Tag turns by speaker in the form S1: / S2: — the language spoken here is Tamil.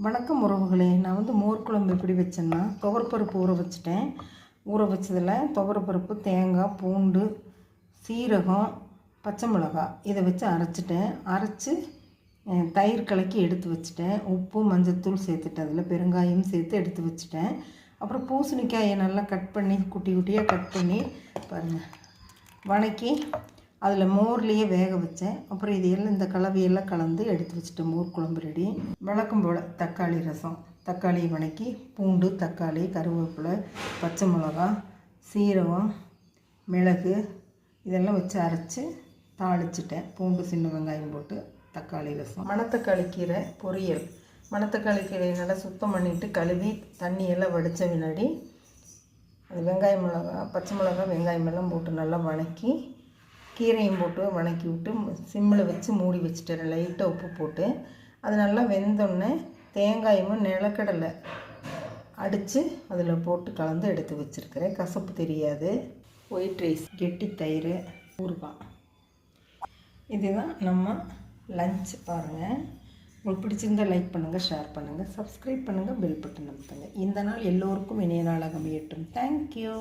S1: வணக்கம் உறவுகளே. நான் மோர் குழம்பு எப்படி வச்சேன்னா, துவரப்பருப்பு ஊற வச்சுட்டேன். ஊற வச்சதில் துவரப்பருப்பு, தேங்காய், பூண்டு, சீரகம், பச்சை மிளகாய் இதை வச்சு அரைச்சிட்டேன். அரைச்சி தயிர் கலக்கி எடுத்து வச்சுட்டேன். உப்பு, மஞ்சத்தூள் சேர்த்துட்டு அதில் பெருங்காயம் சேர்த்து எடுத்து வச்சுட்டேன். அப்புறம் பூசணிக்காயை நல்லா கட் பண்ணி குட்டி குட்டியாக கட் பண்ணி பாருங்கள் வணக்கி அதில் மோர்லேயே வேக வச்சேன். அப்புறம் இதையெல்லாம் இந்த கலவையெல்லாம் கலந்து எடுத்து வச்சுட்டேன். மோர் குழம்பு ரெடி. வழக்கம் போல் தக்காளி ரசம், தக்காளி வணக்கி, பூண்டு, தக்காளி, கருவேப்பிலை, பச்சை மிளகா, சீரகம், மிளகு இதெல்லாம் வச்சு அரைச்சி தாளிச்சிட்டேன். பூண்டு, சின்ன வெங்காயம் போட்டு தக்காளி ரசம். மணத்தக்காளி கீரை பொரியல். மணத்தக்காளி கீரையை நல்லா சுத்தம் பண்ணிவிட்டு கழுவி தண்ணியெல்லாம் வடித்த பின்னாடி அது வெங்காயம், மிளகா, பச்சை மிளகா, வெங்காயம் எல்லாம் போட்டு நல்லா வணக்கி கீரையும் போட்டு வணக்கி விட்டு சிம்மில் வச்சு மூடி வச்சுட்டேன். லைட்டாக உப்பு போட்டு அது நல்லா வெந்தோடனே தேங்காயும் நிலக்கடலை அடித்து அதில் போட்டு கலந்து எடுத்து வச்சுருக்கிறேன். கசப்பு தெரியாது. ஒயிட் ரைஸ், கெட்டி தயிர், ஊறுகாய். இதுதான் நம்ம லஞ்ச். பாருங்கள், உங்களுக்கு பிடிச்சிருந்தால் லைக் பண்ணுங்கள், ஷேர் பண்ணுங்கள், சப்ஸ்கிரைப் பண்ணுங்கள், பெல் பட்டன் அமுத்துங்க. இந்த நாள் எல்லோருக்கும் இனிய நாளாக அமையட்டும். தேங்க்யூ.